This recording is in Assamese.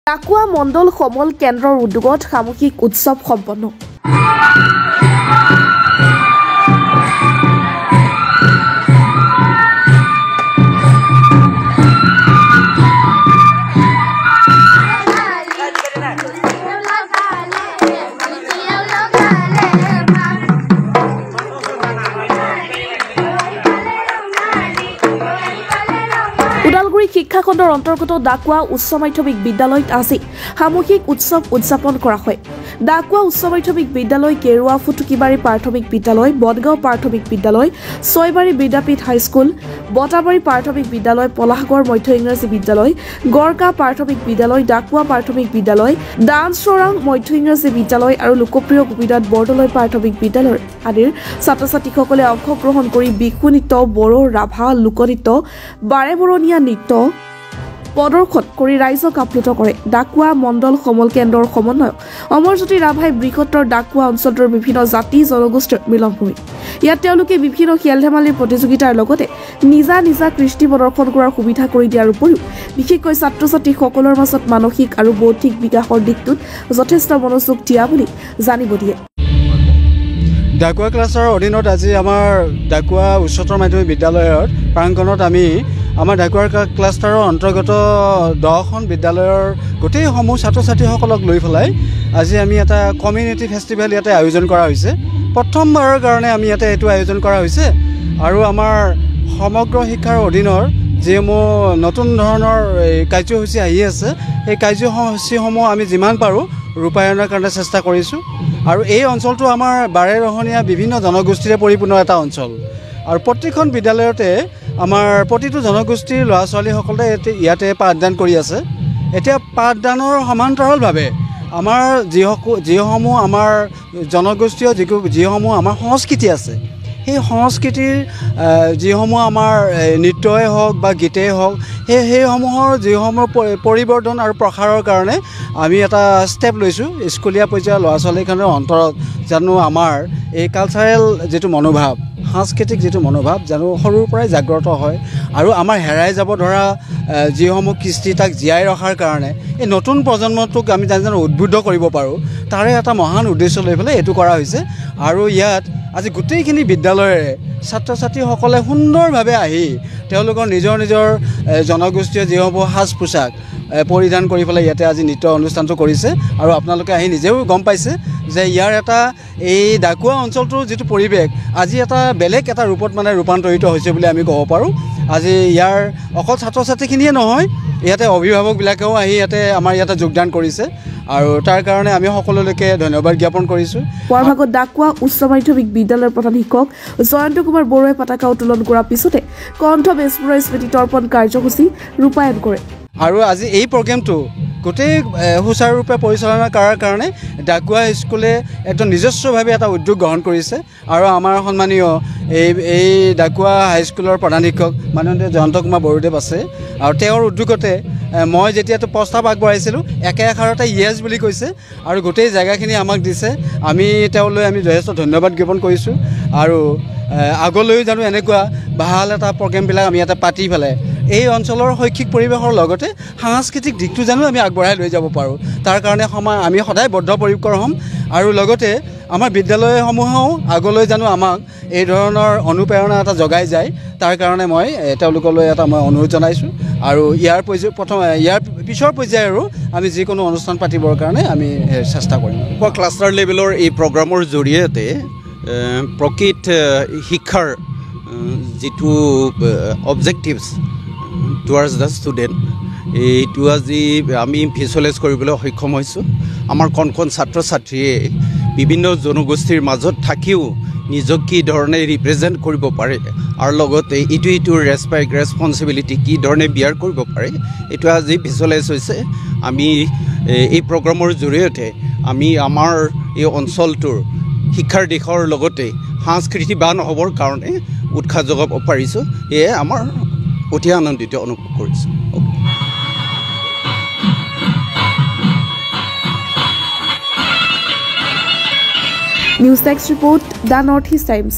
ডাকুৱা মণ্ডল সমল কেন্দ্ৰৰ উদ্যোগত সামূহিক উৎসৱ সম্পন্ন। ওদালগুৰি শিক্ষাখণ্ডৰ অন্তৰ্গত ডাকুৱা উচ্চ মাধ্যমিক বিদ্যালয়ত আজি সামূহিক উৎসৱ উদযাপন কৰা হয়। ডাকুৱা উচ্চ মাধ্যমিক বিদ্যালয়, কেৰুৱা ফুটুকিবাৰী প্ৰাথমিক বিদ্যালয়, বদগাঁও প্ৰাথমিক বিদ্যালয়, ছয়বাৰী বিদ্যাপীঠ হাইস্কুল, বটাবাৰী প্ৰাথমিক বিদ্যালয়, পলাশগড় মধ্য ইংৰাজী বিদ্যালয়, গড়কা প্ৰাথমিক বিদ্যালয়, ডাকুৱা প্ৰাথমিক বিদ্যালয়, ডান্সৰাং মধ্য ইংৰাজী বিদ্যালয় আৰু লোকপ্ৰিয় গোপীনাথ বৰদলৈ প্ৰাথমিক বিদ্যালয় আদিৰ ছাত্ৰ-ছাত্ৰীসকলে অংশগ্ৰহণ কৰি বিহু নৃত্য, বড়ো, ৰাভা, লোকনৃত্য, বাৰেবৰণীয়া নৃত্য প্ৰদৰ্শন কৰি ৰাইজক আপ্লুত কৰে। ডাকুৱা মণ্ডল সমল কেন্দ্ৰৰ সমন্বয়ক অমৰজ্যোতি ৰাভাই বৃহত্তৰ ডাকুৱা অঞ্চলটোৰ বিভিন্ন জাতি জনগোষ্ঠীৰ মিলনভূমি। ইয়াত তেওঁলোকে বিভিন্ন খেল ধেমালিৰ প্ৰতিযোগিতাৰ লগতে নিজা নিজা কৃষ্টি প্ৰদৰ্শন কৰাৰ সুবিধা কৰি দিয়াৰ উপৰিও বিশেষকৈ ছাত্ৰ-ছাত্ৰীসকলৰ মাজত মানসিক আৰু বৌদ্ধিক বিকাশৰ দিশটোত যথেষ্ট মনোযোগ দিয়া বুলি জানিব দিয়ে। ডাকুৱা ক্লাছৰ অধীনত আজি আমাৰ ডাকুৱা উচ্চতৰ মাধ্যমিক বিদ্যালয়ৰ প্ৰাংগণত আমি আমাৰ ডাকুৱা ক্লাষ্টাৰৰ অন্তৰ্গত 10খন বিদ্যালয়ৰ গোটেইসমূহ ছাত্ৰ ছাত্ৰীসকলক লৈ পেলাই আজি আমি এটা কমিউনিটি ফেষ্টিভেল ইয়াতে আয়োজন কৰা হৈছে। প্ৰথমবাৰৰ কাৰণে আমি ইয়াতে এইটো আয়োজন কৰা হৈছে আৰু আমাৰ সমগ্ৰ শিক্ষাৰ অধীনৰ যিসমূহ নতুন ধৰণৰ কাৰ্যসূচী আহি আছে এই কাৰ্যসূচীসমূহ আমি যিমান পাৰোঁ ৰূপায়ণৰ কাৰণে চেষ্টা কৰিছোঁ। আৰু এই অঞ্চলটো আমাৰ বাৰেৰহণীয়া বিভিন্ন জনগোষ্ঠীৰে পৰিপূৰ্ণ এটা অঞ্চল আৰু প্ৰতিখন বিদ্যালয়তে আমাৰ প্ৰতিটো জনগোষ্ঠীৰ ল'ৰা ছোৱালীসকলে ইয়াতে পাঠদান কৰি আছে। এতিয়া পাঠদানৰ সমান্তৰালভাৱে আমাৰ যিসমূহ আমাৰ জনগোষ্ঠীয় যিসমূহ আমাৰ সংস্কৃতি আছে সেই সংস্কৃতিৰ যিসমূহ আমাৰ নৃত্যই হওক বা গীতেই হওক সেইসমূহৰ যিসমূহ পৰিৱৰ্তন আৰু প্ৰসাৰৰ কাৰণে আমি এটা ষ্টেপ লৈছোঁ। স্কুলীয়া পৰ্যায়ৰ ল'ৰা ছোৱালীখনৰ অন্তৰত জানো আমাৰ এই কালচাৰেল যিটো মনোভাৱ, সাংস্কৃতিক যিটো মনোভাৱ জানো সৰুৰ পৰাই জাগ্ৰত হয় আৰু আমাৰ হেৰাই যাব ধৰা যিসমূহ কৃষ্টি তাক জীয়াই ৰখাৰ কাৰণে এই নতুন প্ৰজন্মটোক আমি জানো উদ্বুদ্ধ কৰিব পাৰোঁ, তাৰে এটা মহান উদ্দেশ্য লৈ পেলাই এইটো কৰা হৈছে। আৰু ইয়াত আজি গোটেইখিনি বিদ্যালয়ৰে ছাত্ৰ ছাত্ৰীসকলে সুন্দৰভাৱে আহি তেওঁলোকৰ নিজৰ নিজৰ জনগোষ্ঠীয় যিসমূহ সাজ পোছাক পৰিধান কৰি পেলাই ইয়াতে আজি নৃত্য অনুষ্ঠানটো কৰিছে। আৰু আপোনালোকে আহি নিজেও গম পাইছে যে ইয়াৰ এটা এই ডাকুৱা অঞ্চলটোৰ যিটো পৰিৱেশ আজি এটা বেলেগ এটা ৰূপত মানে ৰূপান্তৰিত হৈছে বুলি আমি ক'ব পাৰোঁ। আজি ইয়াৰ অকল ছাত্ৰ ছাত্ৰীখিনিয়ে নহয়, ইয়াতে অভিভাৱকবিলাকেও আহি আমাৰ ইয়াতে যোগদান কৰিছে আৰু তাৰ কাৰণে আমি সকলোলৈকে ধন্যবাদ জ্ঞাপন কৰিছোঁ। পুৱাৰ ভাগত ডাকুৱা উচ্চ মাধ্যমিক বিদ্যালয়ৰ প্ৰধান শিক্ষক জয়ন্ত কুমাৰ বৰুৱাই পতাকা উত্তোলন কৰাৰ পিছতে কণ্ঠ বেজবৰুৱাই স্মৃতি তৰ্পণ কাৰ্যসূচী ৰূপায়ণ কৰে। আৰু আজি এই প্ৰগ্ৰেমটো গোটেই সুচাৰুৰূপে পৰিচালনা কৰাৰ কাৰণে ডাকুৱা স্কুলে একদম নিজস্বভাৱে এটা উদ্যোগ গ্ৰহণ কৰিছে আৰু আমাৰ সন্মানীয় এই ডাকুৱা হাইস্কুলৰ প্ৰধান শিক্ষক মাননীয় জয়ন্ত কুমাৰ বৰুদেৱ আছে আৰু তেওঁৰ উদ্যোগতে মই যেতিয়া প্ৰস্তাৱ আগবঢ়াইছিলোঁ একে এষাৰতে য়েছ বুলি কৈছে আৰু গোটেই জেগাখিনি আমাক দিছে। আমি তেওঁলৈ যথেষ্ট ধন্যবাদ জ্ঞাপন কৰিছোঁ আৰু আগলৈও জানো এনেকুৱা ভাল এটা প্ৰগ্ৰেমবিলাক আমি ইয়াতে পাতি পেলাই এই অঞ্চলৰ শৈক্ষিক পৰিৱেশৰ লগতে সাংস্কৃতিক দিশটো জানো আমি আগবঢ়াই লৈ যাব পাৰোঁ, তাৰ কাৰণে আমি সদায় বদ্ধপৰিকৰ হ'ম। আৰু লগতে আমাৰ বিদ্যালয়সমূহেও আগলৈ জানো আমাক এই ধৰণৰ অনুপ্ৰেৰণা এটা জগাই যায়, তাৰ কাৰণে মই তেওঁলোকলৈ মই অনুৰোধ জনাইছোঁ। আৰু ইয়াৰ পিছৰ পৰ্যায়ে আৰু আমি যিকোনো অনুষ্ঠান পাতিবৰ কাৰণে আমি চেষ্টা কৰিম। ক্লাষ্টাৰ লেভেলৰ এই প্ৰগ্ৰামৰ জৰিয়তে প্ৰকৃত শিক্ষাৰ যিটো অবজেক্টিভছ টুৱাৰ্ডছ দ্য ষ্টুডেণ্ট এইটো আজি আমি ভিজুৱেলাইজ কৰিবলৈ সক্ষম হৈছোঁ। আমাৰ কণ ছাত্ৰ ছাত্ৰীয়ে বিভিন্ন জনগোষ্ঠীৰ মাজত থাকিও নিজক কি ধৰণে ৰিপ্ৰেজেণ্ট কৰিব পাৰে আৰু লগতে ইটোৰ ৰেছপনচিবিলিটি কি ধৰণে বিয়াৰ কৰিব পাৰে এইটো আজি ভিজুৱেলাইজ হৈছে। আমি এই প্ৰগ্ৰামৰ জৰিয়তে আমি আমাৰ এই অঞ্চলটোৰ শিক্ষাৰ দিশৰ লগতে সাংস্কৃতিবান হ'বৰ কাৰণে উৎসাহ যোগাব পাৰিছোঁ। এয়ে আমাৰ অতি আনন্দিত অনুভৱ কৰিছোঁ। News desk report, the north east times.